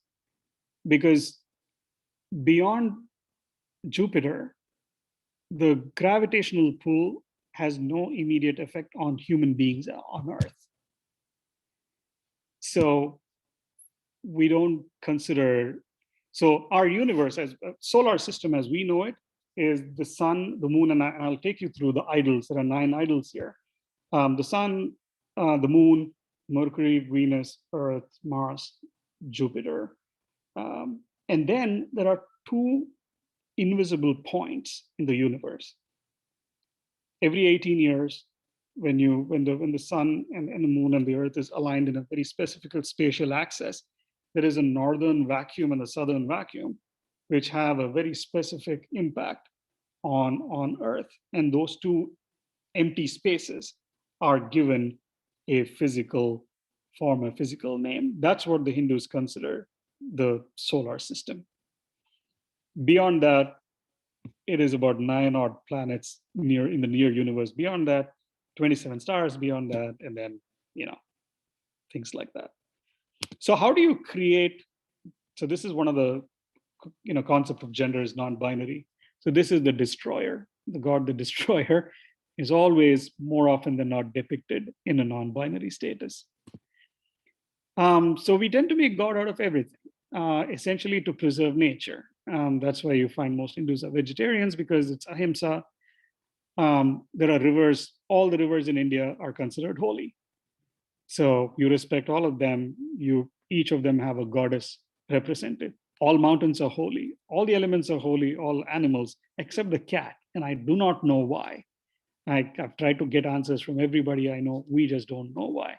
because beyond Jupiter, the gravitational pull has no immediate effect on human beings on Earth. So we don't consider, so our universe, as a solar system as we know it, is the sun, the moon, and I'll take you through the idols. There are 9 idols here. The sun, the moon, Mercury, Venus, Earth, Mars, Jupiter. And then there are 2 invisible points in the universe. Every 18 years, when the sun and the moon and the Earth is aligned in a very specific spatial axis, there is a northern vacuum and a southern vacuum, which have a very specific impact on Earth. And those 2 empty spaces are given a physical form, a physical name. That's what the Hindus consider the solar system. Beyond that, it is about 9 odd planets in the near universe. Beyond that, 27 stars beyond that, and then, things like that. So how do you create, so this is one of the, concept of gender is non-binary. So this is the destroyer. The god, the destroyer, is always more often than not depicted in a non-binary status. So we tend to make God out of everything, essentially to preserve nature. That's why you find most Hindus are vegetarians, because it's ahimsa. There are rivers, all the rivers in India are considered holy. So you respect all of them, each of them have a goddess represented. All mountains are holy, all the elements are holy, all animals, except the cat. And I do not know why. I've tried to get answers from everybody I know, we just don't know why.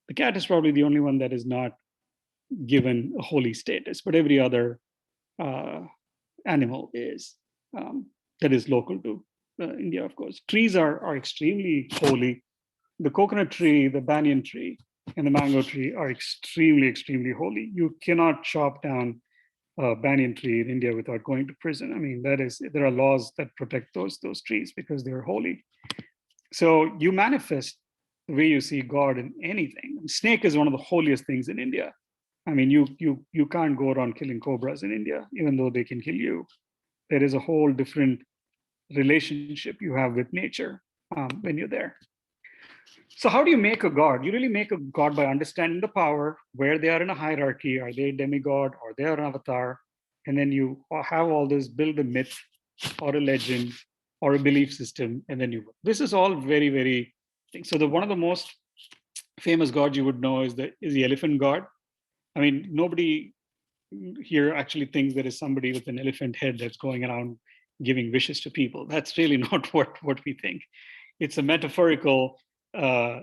The cat is probably the only one that is not given a holy status, but every other animal is, that is local to India, of course. Trees are extremely holy. The coconut tree, the banyan tree, and the mango tree are extremely, extremely holy. You cannot chop down a banyan tree in India without going to prison. I mean, there are laws that protect those trees because they're holy. So you manifest the way you see God in anything. Snake is one of the holiest things in India. I mean, you can't go around killing cobras in India, even though they can kill you. There is a whole different relationship you have with nature when you're there. So how do you make a god? You really make a god by understanding the power, where they are in a hierarchy. Are they a demigod or they are an avatar? And then you have all this, build a myth or a legend or a belief system, and then this is all very, very so one of the most famous gods you would know is the elephant god. I mean, nobody here actually thinks there is somebody with an elephant head that's going around giving wishes to people. That's really not what we think. It's a metaphorical uh,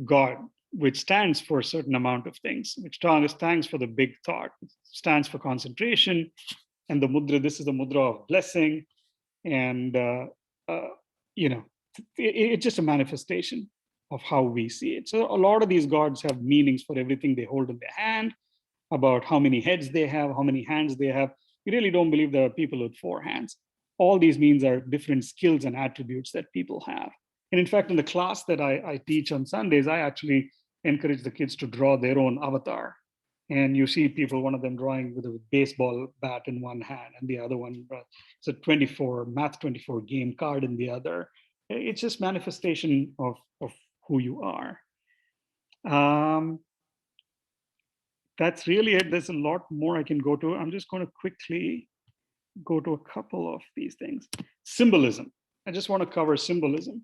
God, which stands for a certain amount of things, which stands for the big thought, stands for concentration. And the mudra, this is the mudra of blessing. And, uh, you know, it's just a manifestation of how we see it. So a lot of these gods have meanings for everything they hold in their hand, about how many heads they have, how many hands they have. You really don't believe there are people with 4 hands. All these means are different skills and attributes that people have. And in fact, in the class that I teach on Sundays, I actually encourage the kids to draw their own avatar. And you see people, one of them drawing with a baseball bat in one hand and the other one, it's a 24, math 24 game card in the other. It's just manifestation of who you are. That's really it. There's a lot more I can go to. I'm just going to quickly go to a couple of these things. Symbolism. I just want to cover symbolism.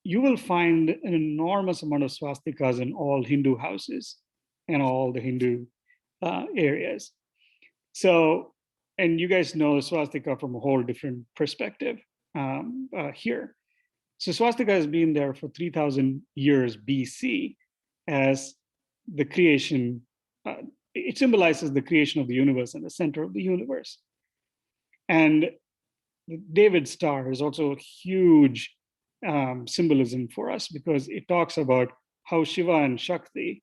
You will find an enormous amount of swastikas in all Hindu houses and all the Hindu areas. So, and you guys know swastika from a whole different perspective here. So swastika has been there for 3,000 years BC as the creation. It symbolizes the creation of the universe and the center of the universe. And the David star is also a huge symbolism for us because it talks about how Shiva and Shakti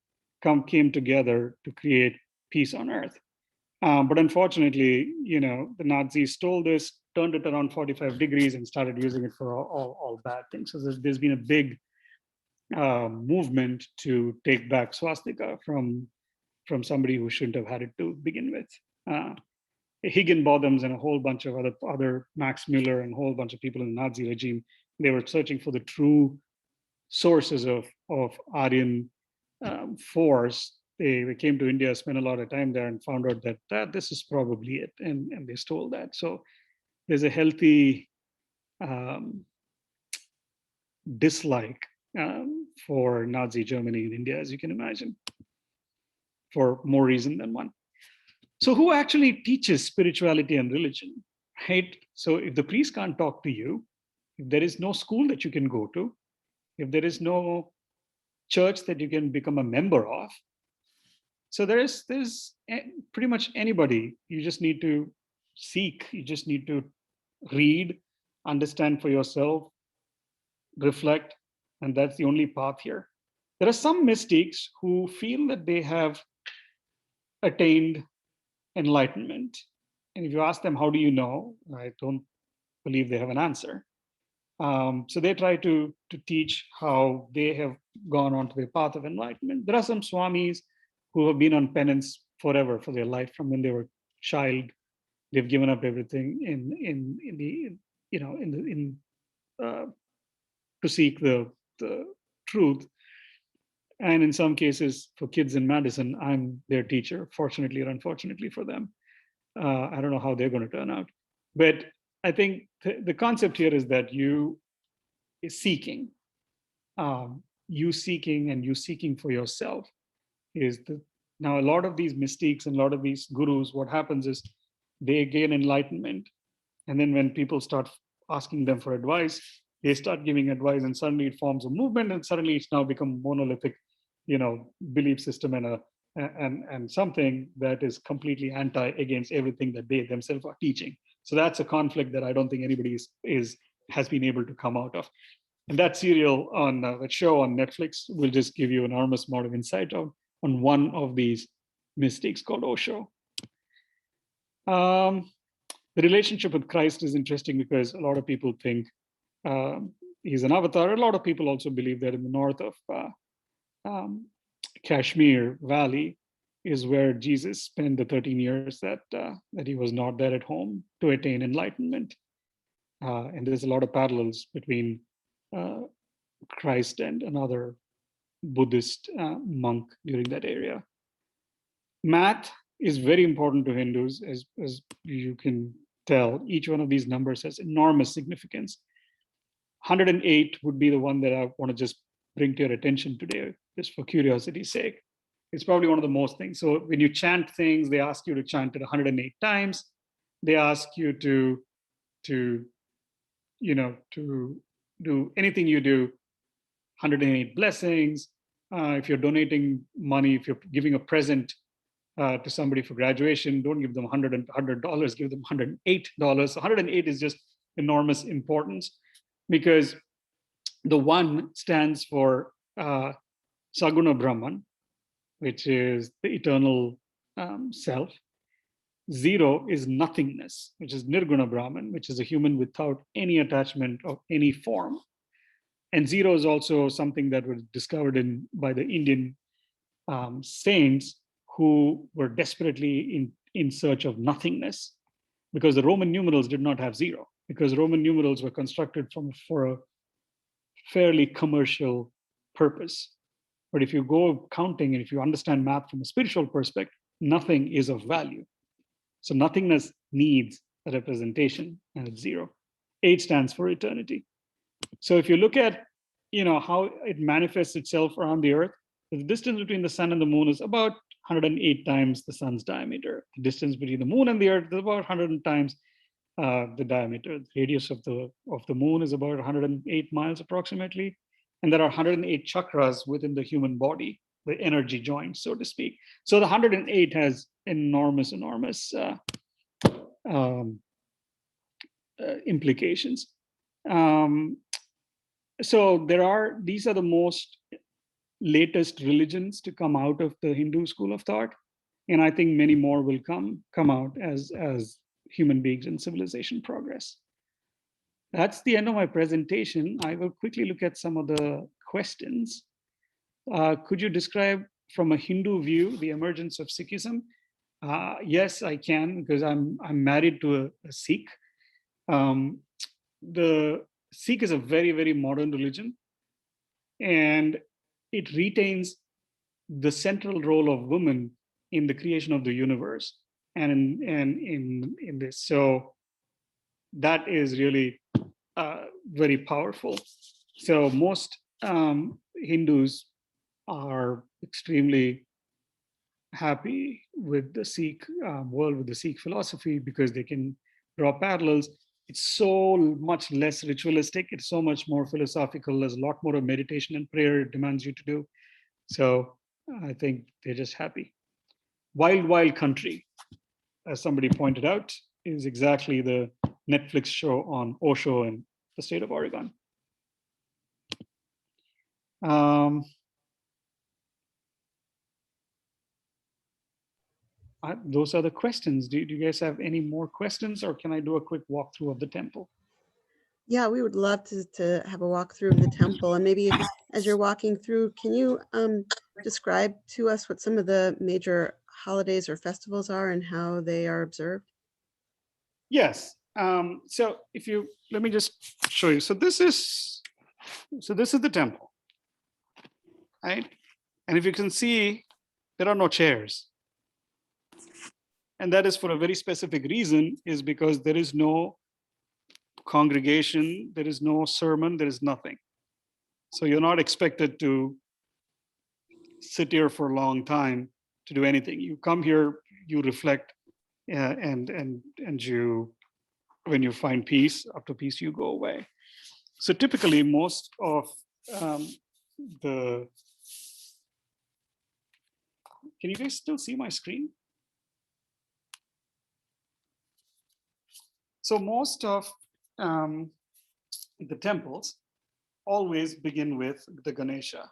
came together to create peace on earth. But unfortunately, the Nazis stole this, turned it around 45 degrees and started using it for all bad things. So there's been a big movement to take back swastika from somebody who shouldn't have had it to begin with. Higginbothams and a whole bunch of other Max Muller and a whole bunch of people in the Nazi regime, they were searching for the true sources of Aryan force. They came to India, spent a lot of time there, and found out that this is probably it, and they stole that. So there's a healthy dislike for Nazi Germany in India, as you can imagine, for more reason than one. So who actually teaches spirituality and religion, right? So if the priest can't talk to you, if there is no school that you can go to, if there is no church that you can become a member of, so there's pretty much anybody. You just need to seek, you just need to read, understand for yourself, reflect, and that's the only path here. There are some mystics who feel that they have attained enlightenment. And if you ask them, how do you know? I don't believe they have an answer. So they try to teach how they have gone onto the path of enlightenment. There are some swamis who have been on penance forever for their life from when they were child. They've given up everything to seek the truth. And in some cases, for kids in Madison, I'm their teacher, fortunately or unfortunately for them. I don't know how they're going to turn out. But I think the concept here is that you seeking and you seeking for yourself is now a lot of these mystiques and a lot of these gurus, what happens is they gain enlightenment. And then when people start asking them for advice, they start giving advice and suddenly it forms a movement and suddenly it's now become monolithic, belief system and a and something that is completely anti against everything that they themselves are teaching. So that's a conflict that I don't think anybody has been able to come out of. And that serial on that show on Netflix will just give you an enormous amount of insight on one of these mystics called Osho. The relationship with Christ is interesting because a lot of people think he's an avatar. A lot of people also believe that in the north of Kashmir Valley is where Jesus spent the 13 years that he was not there at home to attain enlightenment. And there's a lot of parallels between Christ and another Buddhist monk during that area. Math is very important to Hindus, as you can tell. Each one of these numbers has enormous significance. 108 would be the one that I want to just bring to your attention today, just for curiosity's sake. It's probably one of the most things. So when you chant things, they ask you to chant it 108 times. They ask you to do anything you do, 108 blessings. If you're donating money, if you're giving a present to somebody for graduation, don't give them $100, give them $108. So 108 is just enormous importance because the one stands for Saguna Brahman, which is the eternal self. 0 is nothingness, which is Nirguna Brahman, which is a human without any attachment of any form. And 0 is also something that was discovered by the Indian saints who were desperately in search of nothingness, because the Roman numerals did not have 0, because Roman numerals were constructed for a fairly commercial purpose. But if you go counting and if you understand math from a spiritual perspective, nothing is of value. So nothingness needs a representation, and it's 0. 8 stands for eternity. So if you look at how it manifests itself around the earth, the distance between the sun and the moon is about 108 times the sun's diameter. The distance between the moon and the earth is about 100 times the diameter. The radius of the moon is about 108 miles approximately. And there are 108 chakras within the human body, the energy joints, so to speak. So the 108 has enormous implications. So these are the most latest religions to come out of the Hindu school of thought. And I think many more will come out as human beings and civilization progress. That's the end of my presentation. I will quickly look at some of the questions. Could you describe from a Hindu view the emergence of Sikhism? Yes, I can, because I'm married to a Sikh. The Sikh is a very, very modern religion, and it retains the central role of women in the creation of the universe and in this. So that is really very powerful. So most Hindus are extremely happy with the Sikh world, with the Sikh philosophy, because they can draw parallels. It's so much less ritualistic. It's so much more philosophical. There's a lot more of meditation and prayer it demands you to do. So I think they're just happy. Wild Wild Country, as somebody pointed out, is exactly the Netflix show on Osho and the state of Oregon. Those are the questions. Do you guys have any more questions, or can I do a quick walkthrough of the temple? Yeah, we would love to have a walkthrough of the temple. And maybe as you're walking through, can you describe to us what some of the major holidays or festivals are and how they are observed? Yes. So let me just show you. So this is the temple, right? And if you can see, there are no chairs. And that is for a very specific reason, is because there is no congregation, there is no sermon, there is nothing. So you're not expected to sit here for a long time to do anything. You come here, you reflect, and you, when you find peace, after peace, you go away. So typically, most of the Can you guys still see my screen? So most of the temples always begin with the Ganesha.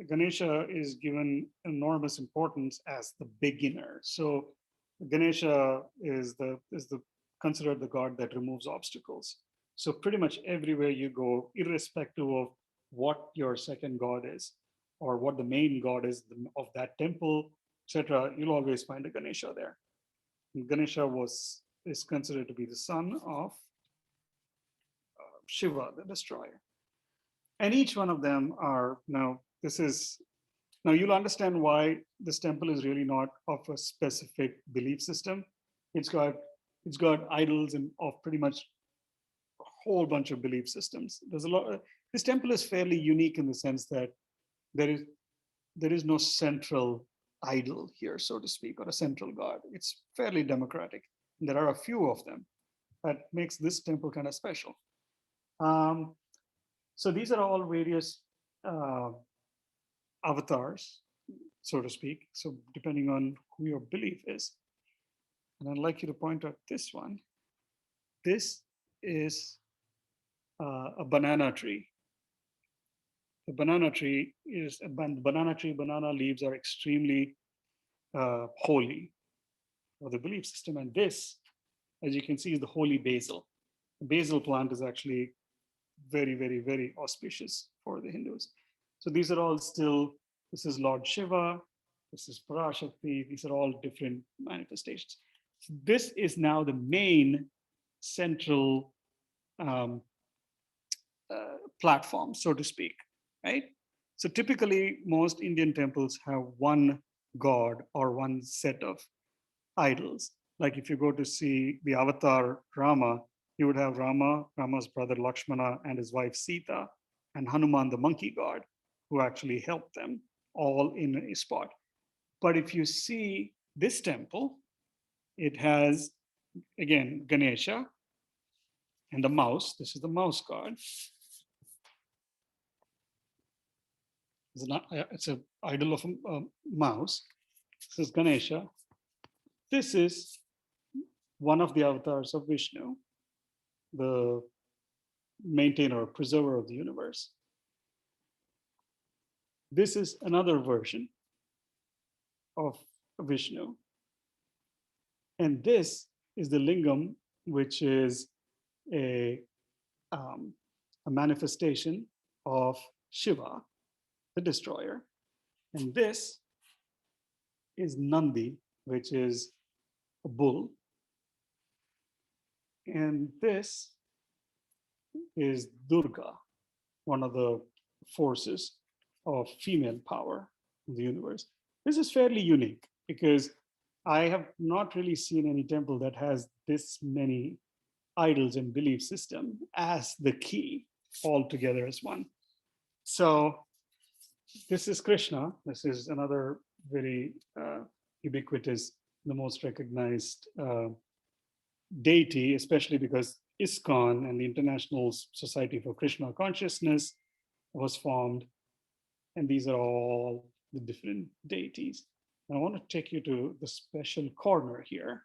Ganesha is given enormous importance as the beginner. So Ganesha is the considered the god that removes obstacles. So pretty much everywhere you go, irrespective of what your second god is or what the main god is of that temple, etc., you'll always find a Ganesha there. And Ganesha is considered to be the son of Shiva, the destroyer. And each one of them are now you'll understand why this temple is really not of a specific belief system. It's got idols and of pretty much a whole bunch of belief systems. There's a lot. This temple is fairly unique in the sense that there is no central idol here, so to speak, or a central god. It's fairly democratic. And there are a few of them that makes this temple kind of special. So these are all various avatars, so to speak. So depending on who your belief is. And I'd like you to point out this one. This is a banana tree. The banana tree is a banana tree. Banana leaves are extremely holy for the belief system. And this, as you can see, is the holy basil. The basil plant is actually very, very, very auspicious for the Hindus. So these are all still, this is Lord Shiva, this is Parashakti, these are all different manifestations. So this is now the main central platform, so to speak, right? So typically most Indian temples have one god or one set of idols. Like if you go to see the avatar Rama, you would have Rama's brother Lakshmana and his wife Sita, and Hanuman, the monkey god, who actually helped them all in a spot. But if you see this temple, it has, again, Ganesha and the mouse. This is the mouse god. It's an idol of a mouse. This is Ganesha. This is one of the avatars of Vishnu, the maintainer, preserver of the universe. This is another version of Vishnu. And this is the lingam, which is a manifestation of Shiva, the destroyer. And this is Nandi, which is a bull. And this is Durga, one of the forces of female power in the universe. This is fairly unique because I have not really seen any temple that has this many idols and belief system as the key all together as one. So this is Krishna. This is another very ubiquitous, the most recognized deity, especially because ISKCON and the International Society for Krishna Consciousness was formed. And these are all the different deities. And I want to take you to the special corner here.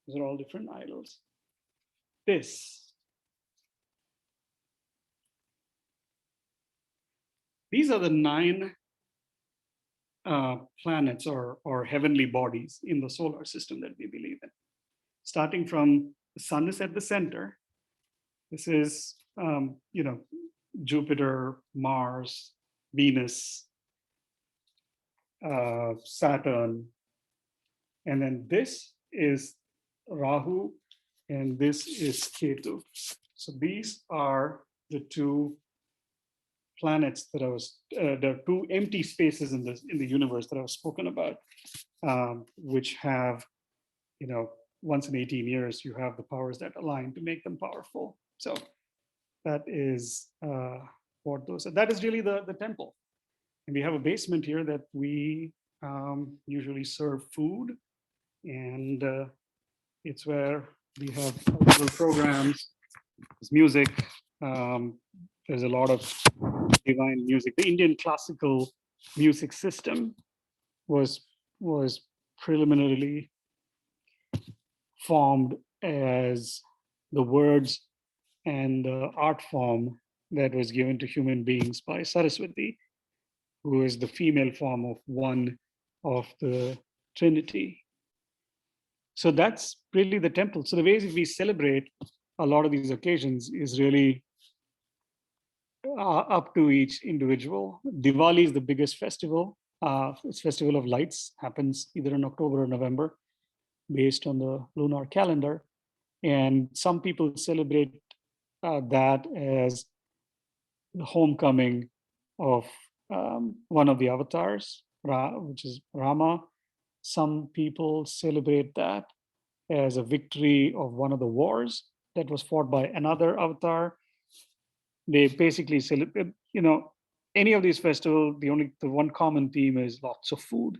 These are all different idols. These are the 9 planets or heavenly bodies in the solar system that we believe in. Starting from the sun is at the center. This is, Jupiter, Mars, Venus, Saturn. And then this is Rahu, and this is Ketu. So these are the 2 planets that there are 2 empty spaces in the universe that I've spoken about, which have, once in 18 years, you have the powers that align to make them powerful. So that is what those are. That is really the temple. And we have a basement here that we usually serve food, and it's where we have little programs, there's music, there's a lot of divine music. The Indian classical music system was preliminarily formed as the words and the art form that was given to human beings by Saraswati, who is the female form of one of the Trinity. So that's really the temple. So the ways we celebrate a lot of these occasions is really up to each individual. Diwali is the biggest festival. It's Festival of Lights, happens either in October or November, based on the lunar calendar. And some people celebrate that as the homecoming of one of the avatars, which is Rama. Some people celebrate that as a victory of one of the wars that was fought by another avatar. They basically celebrate, any of these festivals, the one common theme is lots of food.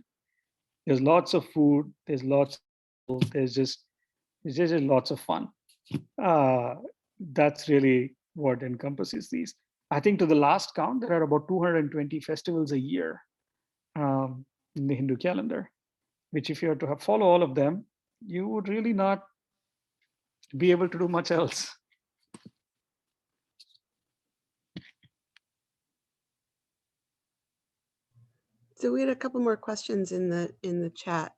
There's lots of food, there's just lots of fun. Uh, that's really what encompasses these. I think to the last count, there are about 220 festivals a year in the Hindu calendar, which if you were to follow all of them, you would really not be able to do much else. So we had a couple more questions in the chat.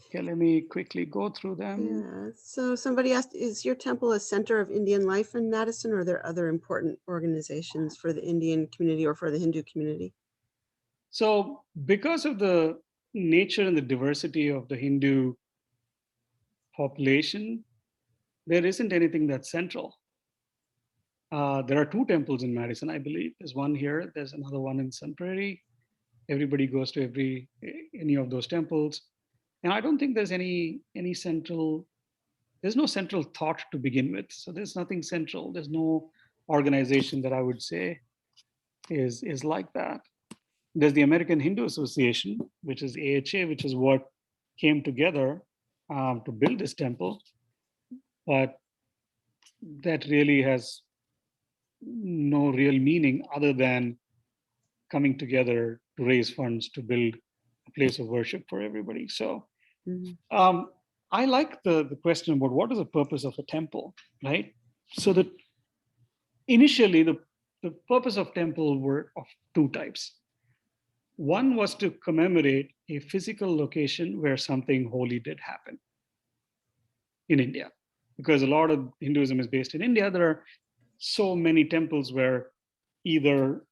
Okay, let me quickly go through them. Yeah. So somebody asked, is your temple a center of Indian life in Madison, or are there other important organizations for the Indian community or for the Hindu community? So because of the nature and the diversity of the Hindu population, there isn't anything that's central. There are 2 temples in Madison, I believe. There's one here, there's another one in Sun Prairie. Everybody goes to any of those temples. And I don't think there's there's no central thought to begin with. So there's nothing central. There's no organization that I would say is like that. There's the American Hindu Association, which is AHA, which is what came together to build this temple. But that really has no real meaning other than coming together to raise funds to build a place of worship for everybody. So I like the question about what is the purpose of a temple, right? So that initially the purpose of temple were of 2 types. One was to commemorate a physical location where something holy did happen in India. Because a lot of Hinduism is based in India, there are so many temples where either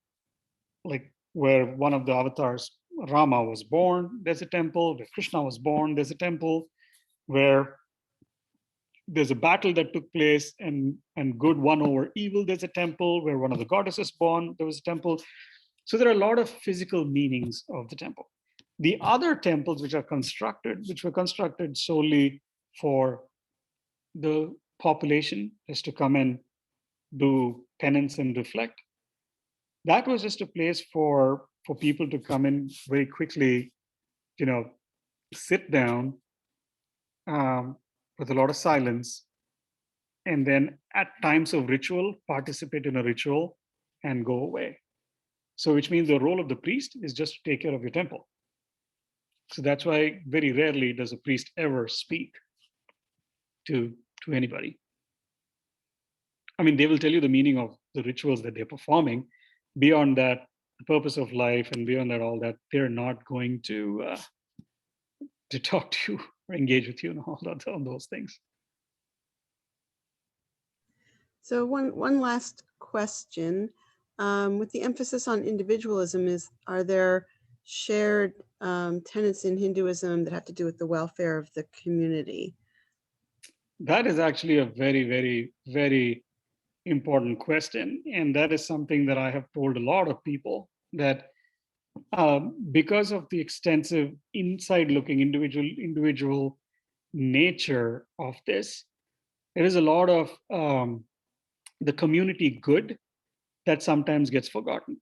like where one of the avatars, Rama, was born, there's a temple. Where Krishna was born, there's a temple. Where there's a battle that took place and good won over evil, there's a temple. Where one of the goddesses born, there was a temple. So there are a lot of physical meanings of the temple. The other temples which were constructed solely for the population, is to come and do penance and reflect. That was just a place for people to come in very quickly, sit down with a lot of silence, and then at times of ritual, participate in a ritual and go away. So which means the role of the priest is just to take care of your temple. So that's why very rarely does a priest ever speak to anybody. I mean, they will tell you the meaning of the rituals that they're performing. Beyond that, the purpose of life, and beyond that, all that, they're not going to talk to you or engage with you and all those things. So one last question, with the emphasis on individualism, are there shared tenets in Hinduism that have to do with the welfare of the community? That is actually a very, very, very important question. And that is something that I have told a lot of people, that because of the extensive inside-looking individual nature of this, there is a lot of the community good that sometimes gets forgotten.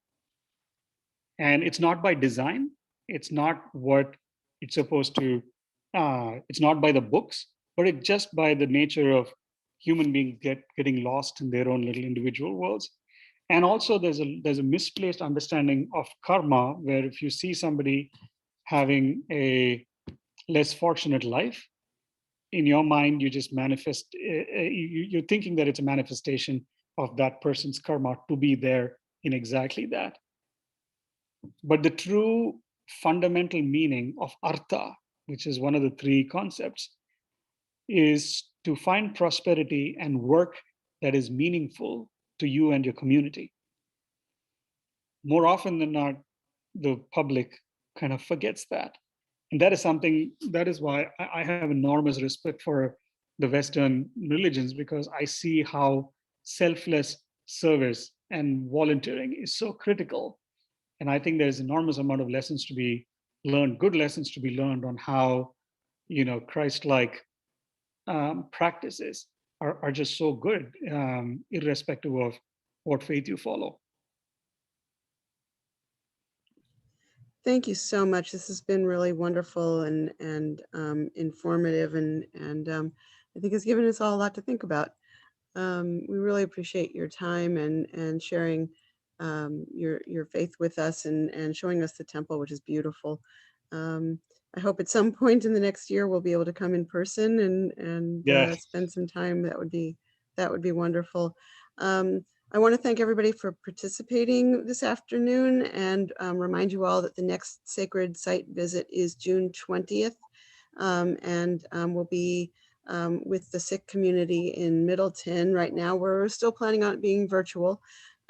And it's not by design. It's not what it's supposed to, it's not by the books, but it's just by the nature of human beings getting lost in their own little individual worlds. And also there's a misplaced understanding of karma, where if you see somebody having a less fortunate life, in your mind, you just manifest, you're thinking that it's a manifestation of that person's karma to be there in exactly that. But the true fundamental meaning of artha, which is one of the three concepts, is to find prosperity and work that is meaningful to you and your community. More often than not, the public kind of forgets that. And that is something, that is why I have enormous respect for the Western religions, because I see how selfless service and volunteering is so critical. And I think there's enormous amount of lessons to be learned, good lessons to be learned on how, Christ-like practices are just so good, irrespective of what faith you follow. Thank you so much. This has been really wonderful and informative, and I think it's given us all a lot to think about. We really appreciate your time and sharing your faith with us and showing us the temple, which is beautiful. I hope at some point in the next year we'll be able to come in person and Yes. spend some time. That would be wonderful. I want to thank everybody for participating this afternoon, and remind you all that the next sacred site visit is June 20th, and we'll be with the Sikh community in Middleton. Right now, we're still planning on it being virtual.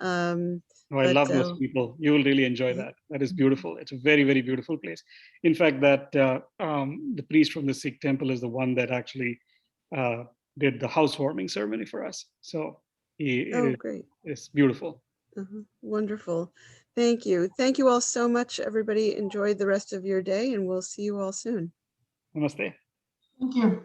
I love those people. You will really enjoy that. That is beautiful. It's a very, very beautiful place. In fact, that the priest from the Sikh temple is the one that actually did the housewarming ceremony for us. So great. it's beautiful. Wonderful. Thank you. Thank you all so much, everybody. Enjoy the rest of your day, and we'll see you all soon. Namaste. Thank you.